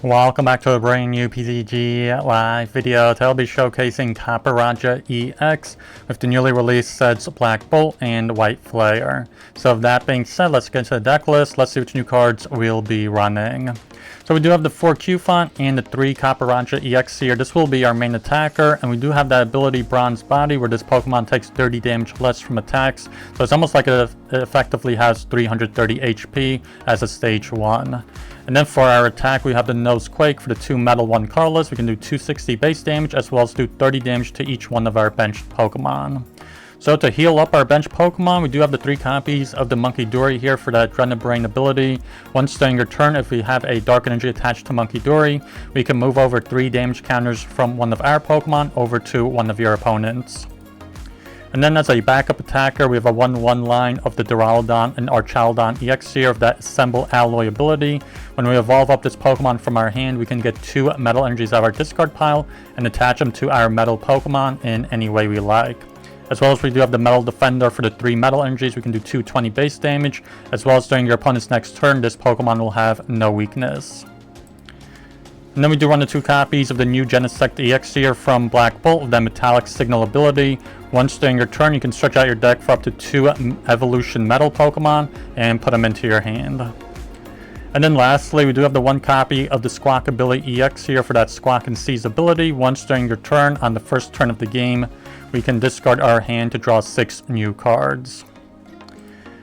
Welcome back to a brand new PTCG live video. Today I'll be showcasing Copperajah EX with the newly released sets Black Bolt and White Flare. So with that being said, let's get to the deck list. Let's see which new cards we'll be running. So we do have the 4 Cufant and the 3 Copperajah EX here. This will be our main attacker, and we do have that ability Bronze Body where this Pokemon takes 30 damage less from attacks. So it's almost like it effectively has 330 HP as a stage 1. And then for our attack, we have the Nose Quake for the 2 Metal 1 Carlos. We can do 260 base damage as well as do 30 damage to each one of our benched Pokemon. So to heal up our bench Pokemon, we do have the 3 copies of the Munkidori here for that Adrenaline Brain ability. Once during your turn, if we have a Dark Energy attached to Munkidori, we can move over 3 damage counters from one of our Pokemon over to one of your opponents. And then as a backup attacker, we have a 1-1 line of the Duraludon and Archaludon EX here of that Assemble Alloy ability. When we evolve up this Pokemon from our hand, we can get 2 Metal Energies out of our discard pile and attach them to our Metal Pokemon in any way we like. As well as we do have the Metal Defender for the 3 Metal Energies. We can do 220 base damage, as well as during your opponent's next turn, this Pokemon will have no weakness. And then we do run the 2 copies of the new Genesect EX here from Black Bolt with that Metallic Signal ability. Once during your turn, you can stretch out your deck for up to 2 Evolution Metal Pokemon and put them into your hand. And then lastly, we do have the 1 copy of the Squawkabilly EX here for that Squawk and Seize ability. Once during your turn, on the first turn of the game, we can discard our hand to draw 6 new cards.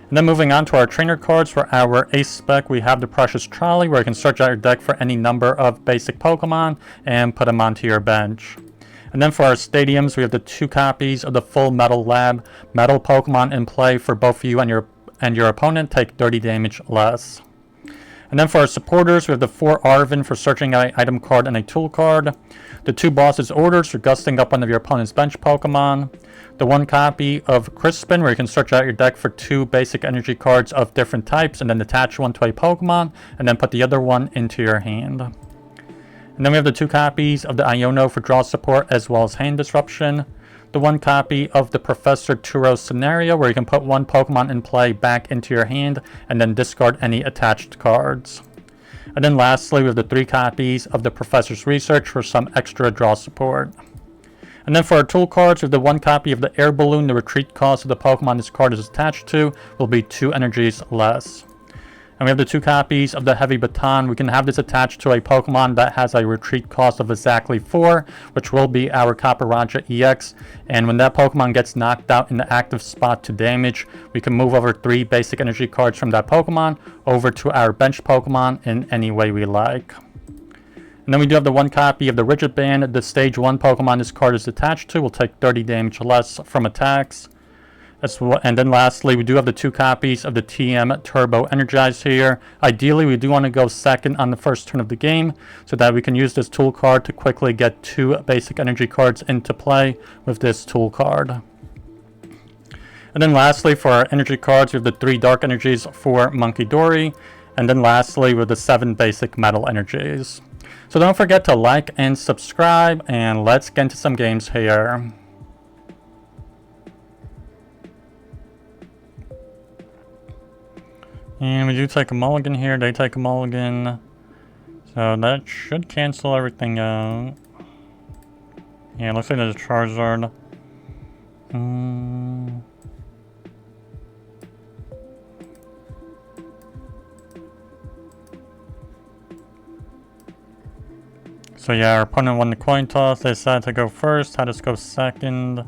And then moving on to our trainer cards, for our ace spec, we have the Precious Trolley where you can search out your deck for any number of basic Pokemon and put them onto your bench. And then for our stadiums, we have the 2 copies of the full Metal Lab Metal Pokemon in play for both you and your opponent take 30 damage less. And then for our supporters, we have the 4 Arven for searching an item card and a tool card. The 2 Boss's Orders for gusting up one of your opponent's bench Pokemon. The 1 copy of Crispin where you can search out your deck for 2 basic energy cards of different types and then attach one to a Pokemon and then put the other one into your hand. And then we have the 2 copies of the Iono for draw support as well as hand disruption. The 1 copy of the Professor Turo scenario where you can put 1 Pokemon in play back into your hand and then discard any attached cards. And then lastly, we have the 3 copies of the Professor's Research for some extra draw support. And then for our tool cards, we have the 1 copy of the Air Balloon. The retreat cost of the Pokemon this card is attached to will be 2 energies less. And we have the 2 copies of the Heavy Baton. We can have this attached to a Pokemon that has a retreat cost of exactly 4, which will be our Copperajah EX. And when that Pokemon gets knocked out in the active spot to damage, we can move over 3 basic energy cards from that Pokemon over to our bench Pokemon in any way we like. And then we do have the 1 copy of the Rigid Band. The stage 1 Pokemon this card is attached to will take 30 damage less from attacks. And then lastly, we do have the 2 copies of the TM Turbo Energize here. Ideally, we do want to go second on the first turn of the game so that we can use this tool card to quickly get 2 basic energy cards into play with this tool card. And then lastly, for our energy cards, we have the 3 Dark Energies for Munkidori. And then lastly, with the 7 basic Metal Energies. So don't forget to like and subscribe, and let's get into some games here. And we do take a mulligan here, they take a mulligan. So that should cancel everything out. Yeah, looks like there's a Charizard. So yeah, our opponent won the coin toss. They decided to go first, had us go second.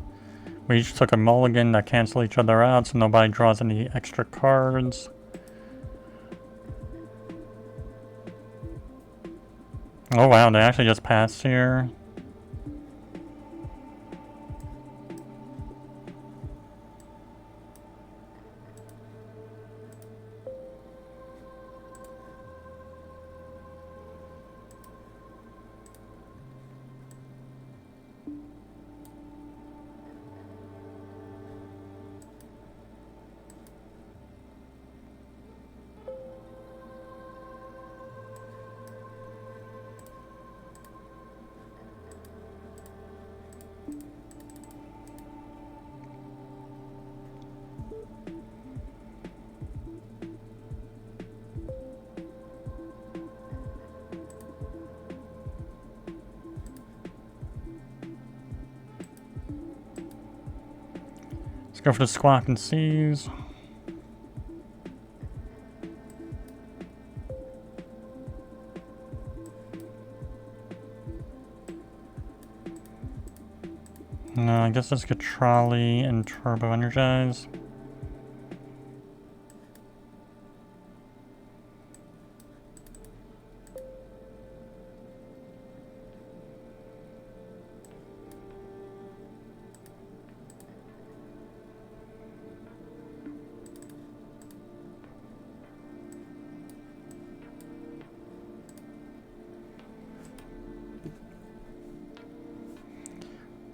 We each took a mulligan that canceled each other out so nobody draws any extra cards. Oh wow, they actually just passed here. go for the Squawk and Seize. No, I guess let's get Trolley and Turbo Energize.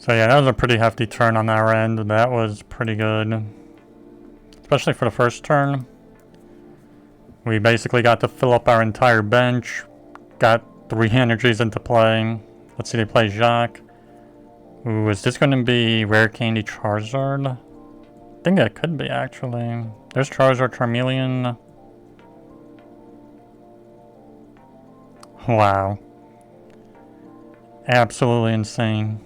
So yeah, that was a pretty hefty turn on our end. That was pretty good. Especially for the first turn. We basically got to fill up our entire bench. Got 3 energies into play. Let's see, they play Jacques. Ooh, is this going to be Rare Candy Charizard? I think it could be, actually. There's Charizard, Charmeleon. Wow. Absolutely insane.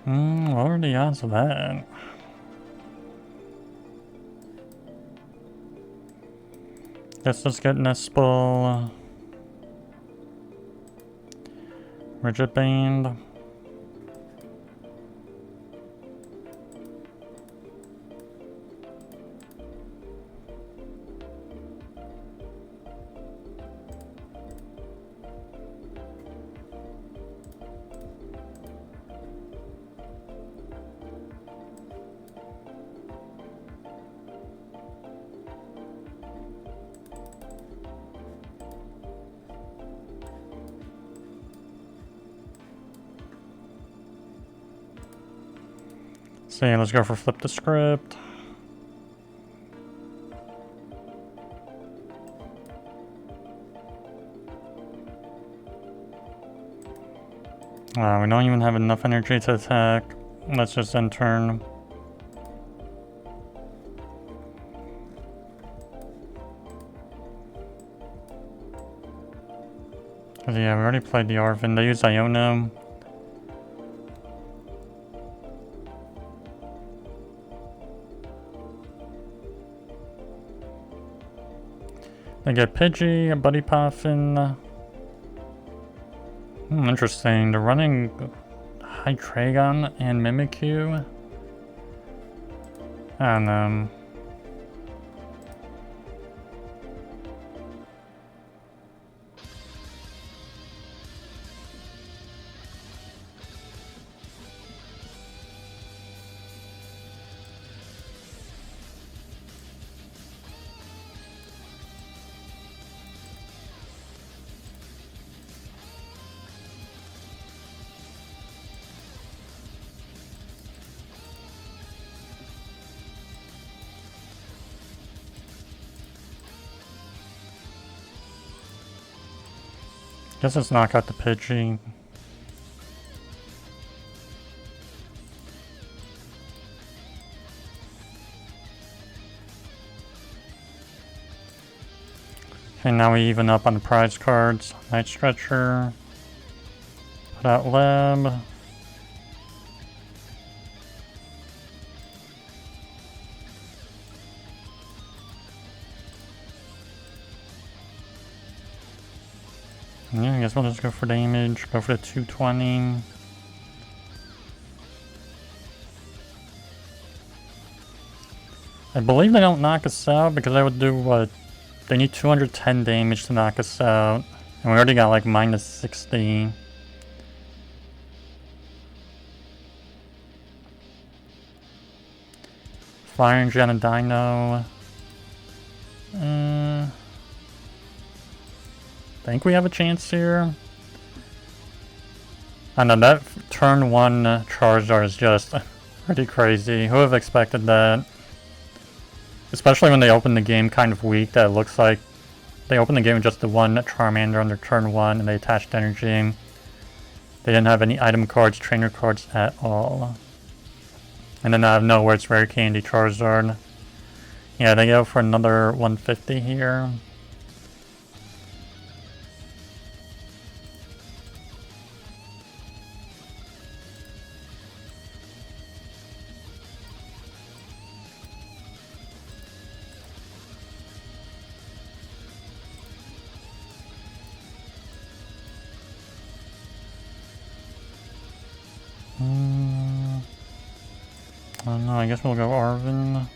What are the odds of that? Guess let's get Nest Ball. Rigid Band. So yeah, let's go for Flip the Script. We don't even have enough energy to attack. Let's just end turn. Yeah, we already played the Arven. They use Iono. They get Pidgey, a Buddy Poffin. Interesting. They're running Hydreigon and Mimikyu. I don't know. Guess let's knock out the Pidgey. Okay, now we even up on the prize cards. Night Stretcher. Put out Lab. Yeah, I guess we'll just go for damage. Go for the 220. I believe they don't knock us out because I would do what? They need 210 damage to knock us out. And we already got like minus 60. Fire Engine and Dino. Think we have a chance here. I know that turn 1 Charizard is just pretty crazy. Who would have expected that? Especially when they open the game kind of weak, that it looks like they opened the game with just the one Charmander under turn 1 and they attached energy. They didn't have any item cards, trainer cards at all. And then out of nowhere it's Rare Candy Charizard. Yeah, they go for another 150 here. I don't know, I guess we'll go Arven.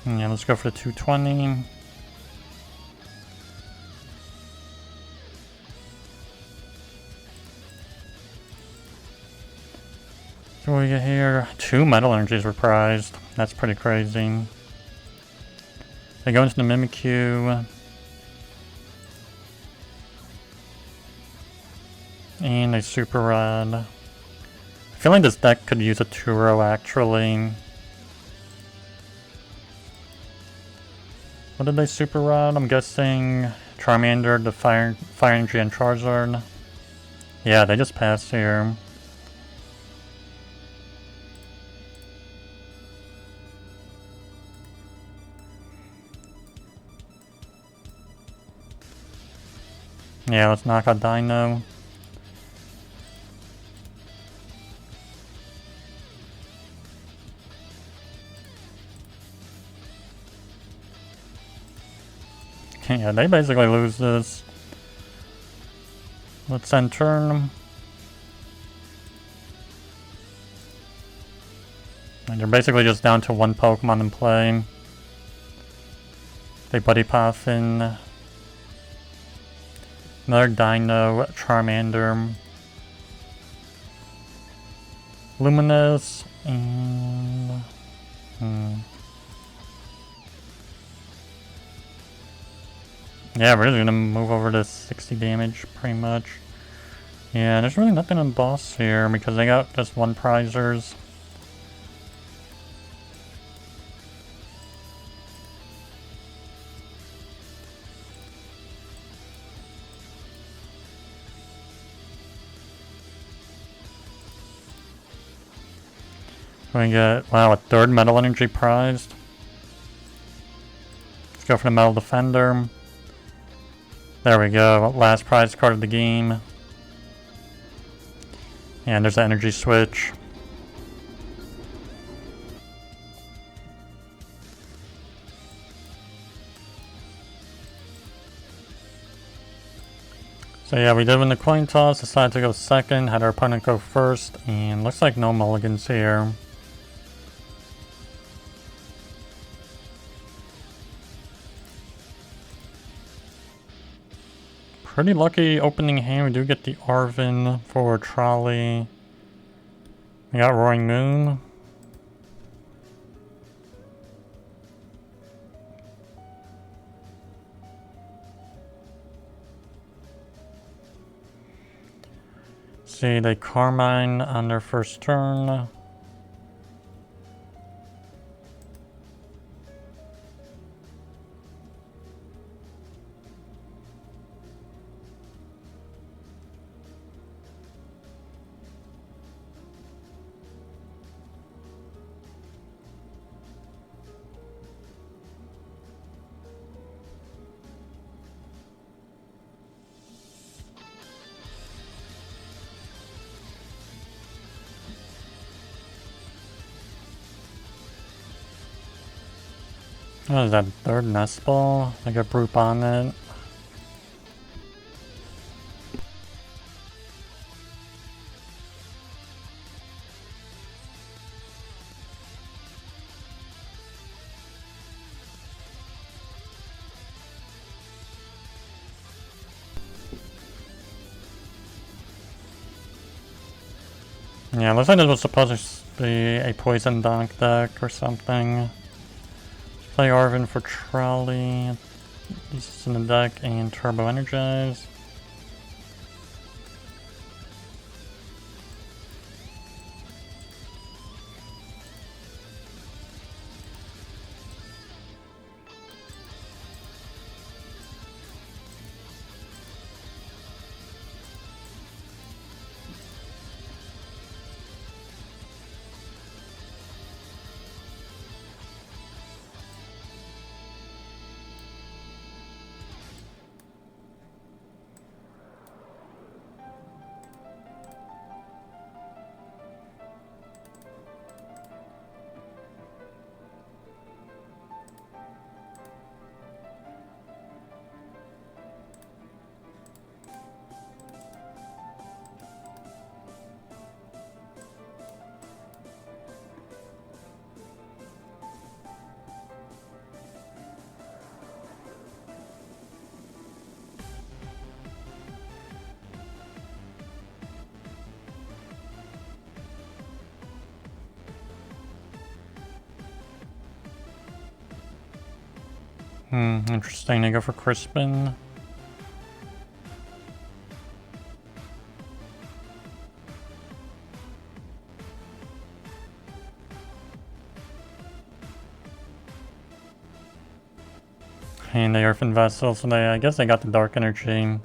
Yeah, let's go for the 220. So we get here, 2 Metal Energies were prized. That's pretty crazy. They go into the Mimikyu. And a Super Rod. I feel like this deck could use a Turo actually. What did they Super Rod? I'm guessing Charmander, the Fire Energy, and Charizard. Yeah, they just passed here. Yeah, let's knock out Dino. Yeah, they basically lose this. Let's end turn. And they're basically just down to 1 Pokemon in play. They Buddy Path in. Another Dino, Charmander, Luminous, and yeah, we're just gonna move over to 60 damage pretty much. Yeah, there's really nothing on boss here because they got just 1 prizers. We get, wow, a 3rd Metal Energy prized. Let's go for the Metal Defender. There we go, last prize card of the game. And there's the Energy Switch. So yeah, we did win the coin toss, decided to go second, had our opponent go first, and looks like no mulligans here. Pretty lucky opening hand. We do get the Arven for Trolley. We got Roaring Moon. See, they Carmine on their first turn. What is that, 3rd Nest Ball? Like a group on it. Yeah, looks like this was supposed to be a Poison Donk deck or something. Play Arven for Trolley. These in the deck and Turbo Energize. Interesting. I go for Crispin. And the Earthen Vessel, so I guess they got the Dark Energy.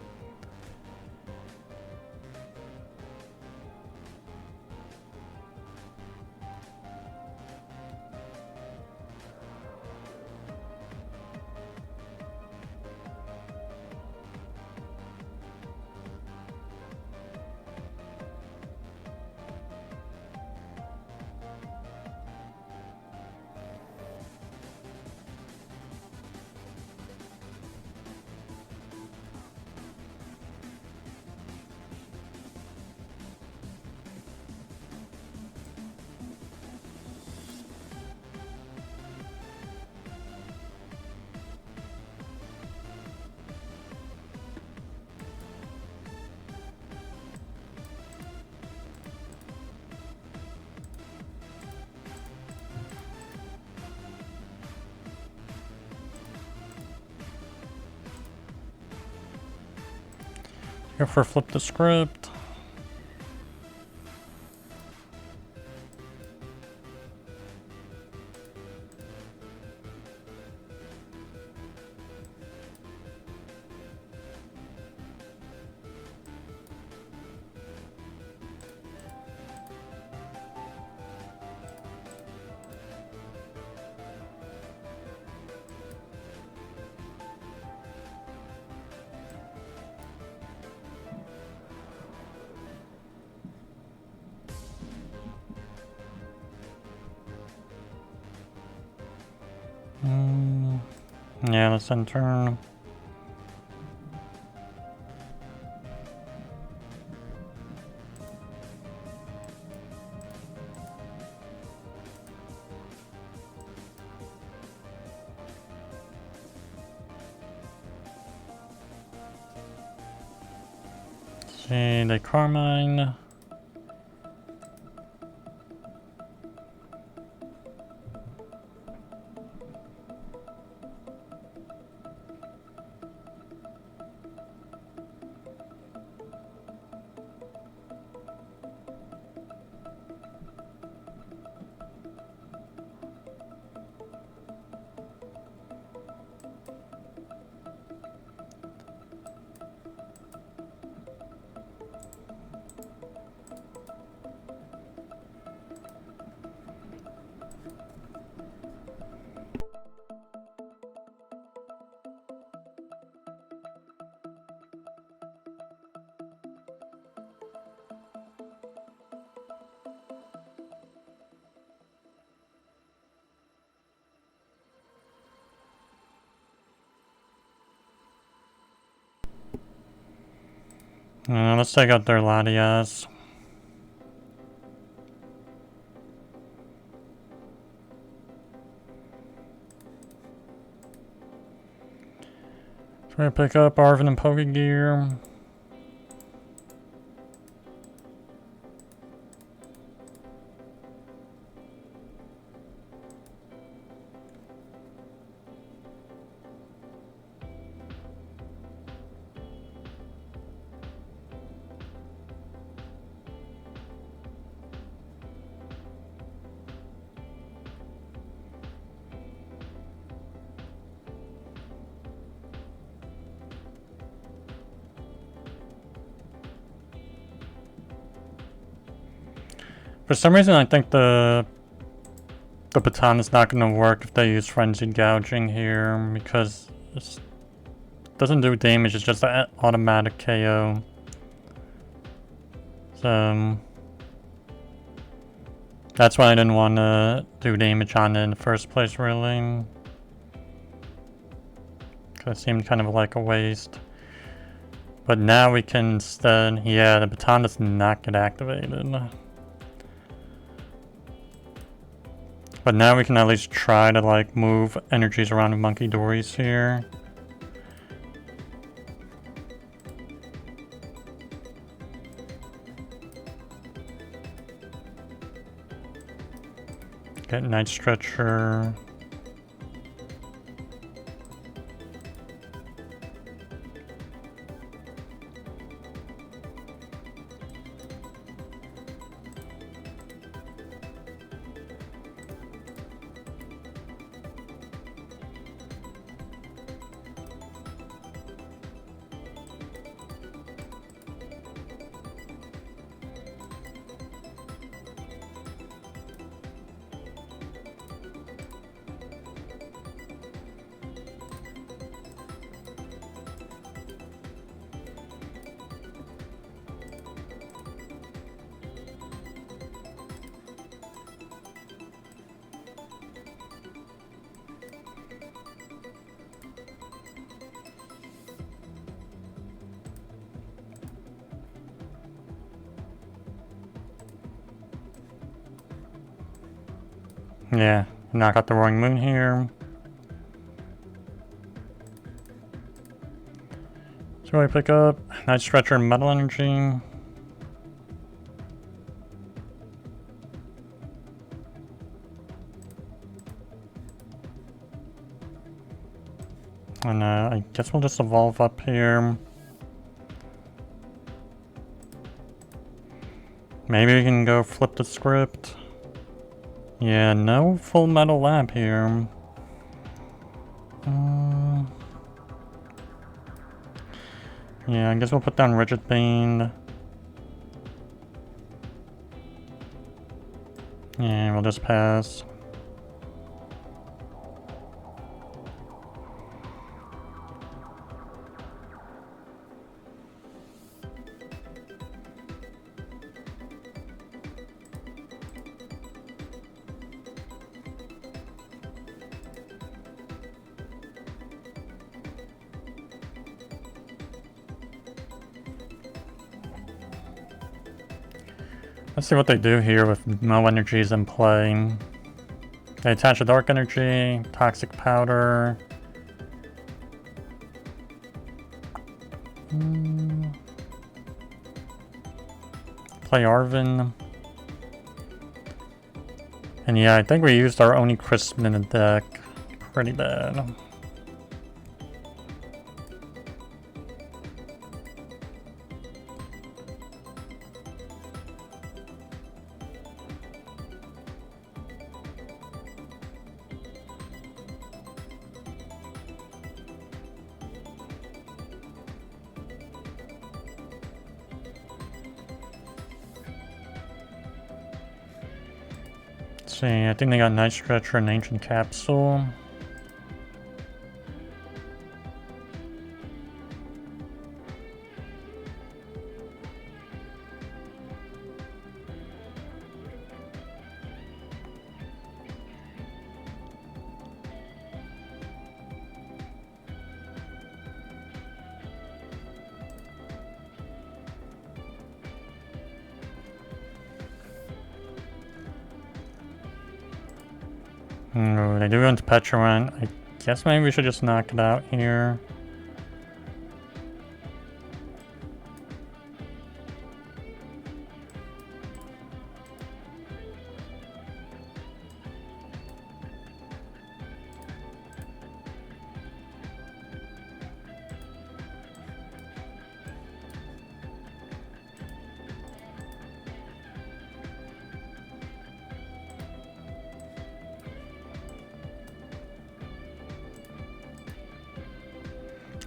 Go for Flip the Script. Yeah, let's end turn. See, the Carmine. Let's take out their Latias. We're gonna pick up Arven and Pokegear. For some reason, I think the baton is not going to work if they use Frenzied Gouging here, because it doesn't do damage, it's just an automatic KO. So that's why I didn't want to do damage on it in the first place, really. Because it seemed kind of like a waste. But now we can instead, yeah, the baton does not get activated. But now we can at least try to like move energies around with Munkidoris here. Get Night Stretcher. Yeah, knock out the Roaring Moon here. So I pick up Night Stretcher and Metal Energy. And I guess we'll just evolve up here. Maybe we can go flip the script. Yeah, no full Metal Lab here. Yeah, I guess we'll put down Rigid Band. Yeah, we'll just pass. Let's see what they do here with no energies in play. They attach a Dark Energy, Toxic Powder. Play Arven. And yeah, I think we used our only Crispin in the deck. Pretty bad. See, I think they got Night Stretcher and Ancient Capsule. They do go into Petulant. I guess maybe we should just knock it out here.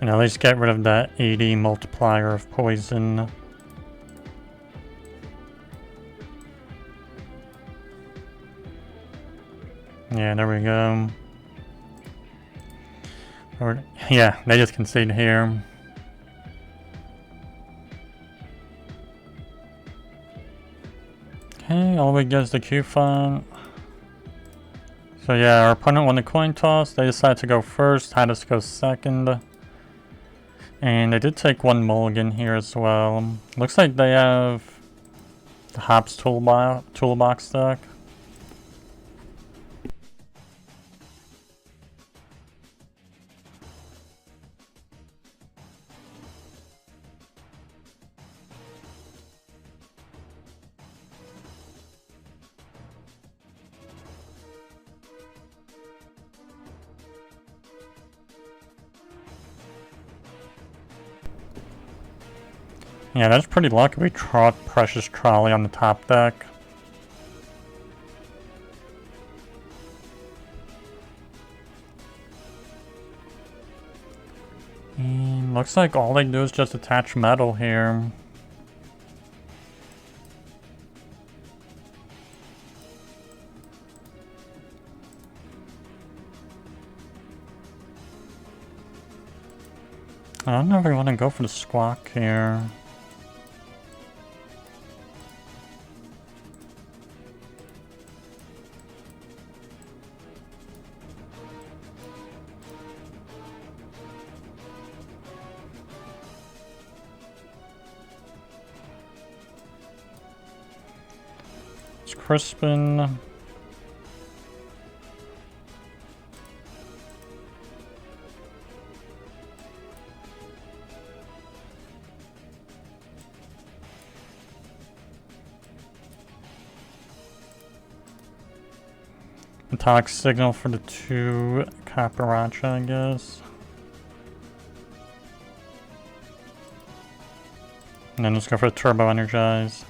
And at least get rid of that 80 multiplier of poison. Yeah, there we go. Yeah, they just concede here. Okay, all we get is the Cufant. So yeah, our opponent won the coin toss. They decided to go first, had us go second. And they did take one mulligan here as well. Looks like they have the Hops toolbox deck. Yeah, that's pretty lucky we trot Precious Trolley on the top deck. And looks like all they do is just attach metal here. I don't know if we want to go for the Squawk here. It's Crispin. Metallic signal for the 2 Copperajah, I guess. And then let's go for the Turbo Energize.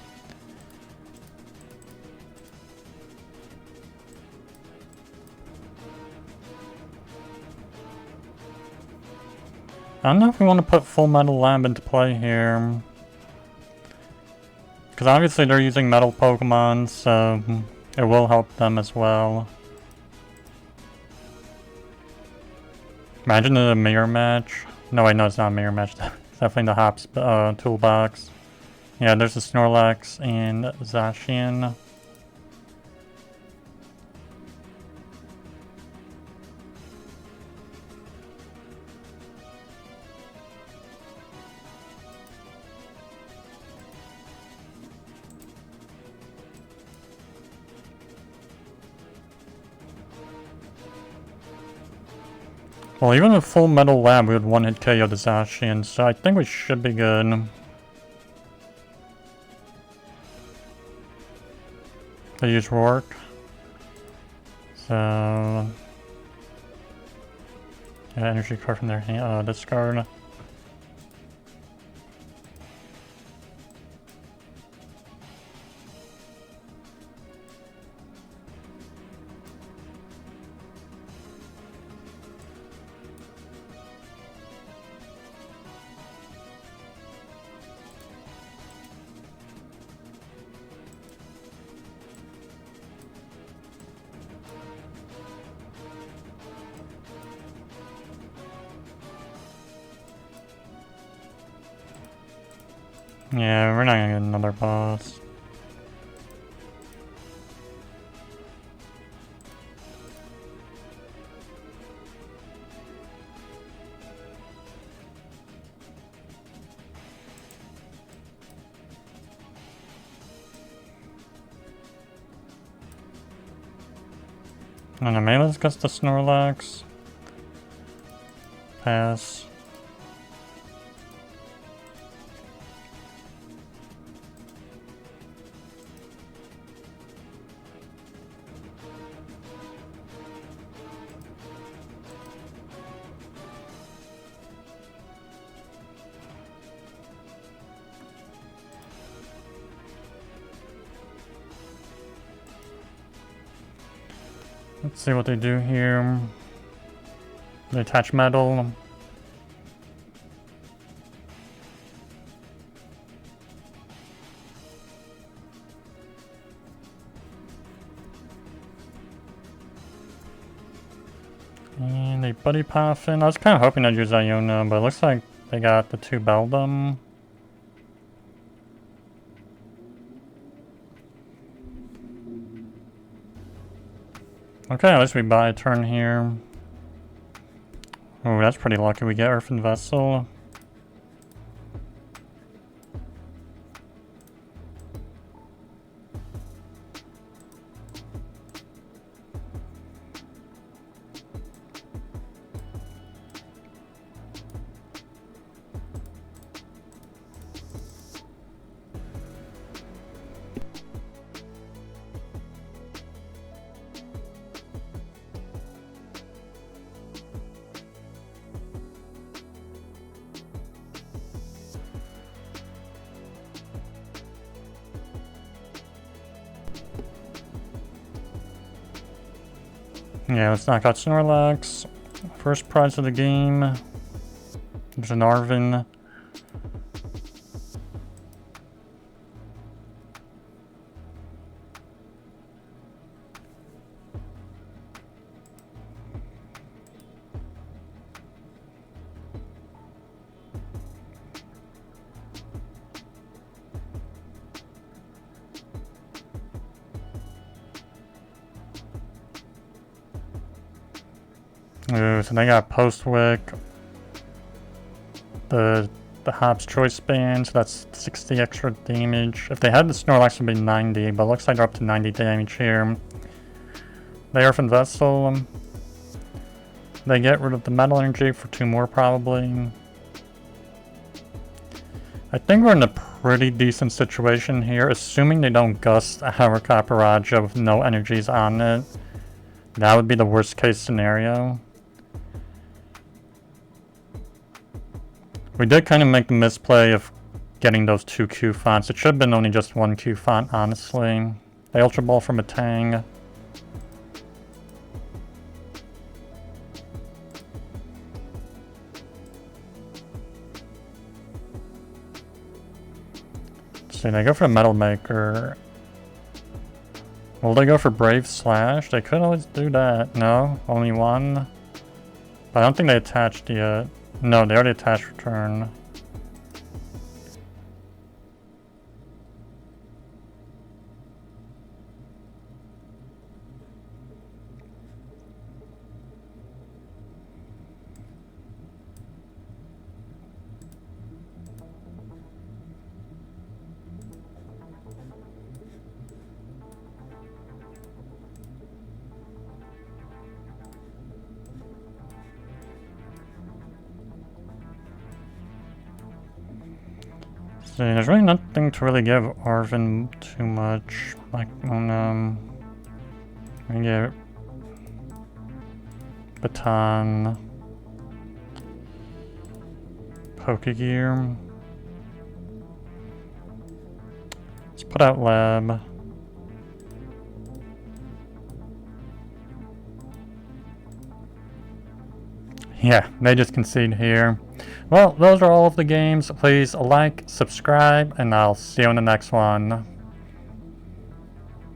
I don't know if we want to put full Metal Lab into play here. Because obviously they're using metal Pokemon, so it will help them as well. Imagine a mirror match. No, wait, no, it's not a mirror match. It's definitely the Hops toolbox. Yeah, there's the Snorlax and Zacian. Well, even with full Metal Lab, we would one-hit KO the Zacian, so I think we should be good. They use Rourke. So... yeah, energy card from their hand, discard. Yeah, we're not gonna get another boss. And the melee's gets the Snorlax. Pass. Let's see what they do here. They attach metal. And a Buddy Poffin. I was kind of hoping I'd use Iono, but it looks like they got the 2 Beldum. Okay, at least we buy a turn here. Oh, that's pretty lucky. We get Earthen Vessel. Yeah, let's knock out Snorlax. First prize of the game. There's an Arven. Ooh, so they got Postwick, the Hobbs Choice Band, so that's 60 extra damage. If they had the Snorlax, it would be 90, but it looks like they're up to 90 damage here. They Earthen Vessel. They get rid of the Metal Energy for 2 more, probably. I think we're in a pretty decent situation here, assuming they don't gust our Copperajah with no energies on it. That would be the worst case scenario. We did kind of make the misplay of getting those 2 Cufants. It should have been only just 1 Cufant, honestly. They Ultra Ball from a Tang. Let's see, they go for a Metal Maker. Will they go for Brave Slash? They could always do that. No, only 1. But I don't think they attached yet. No, they already attached Return. There's really nothing to really give Arven too much. Like, we get Baton, Pokegear. Let's put out Lab. Yeah, they just concede here. Well, those are all of the games. Please like, subscribe, and I'll see you in the next one.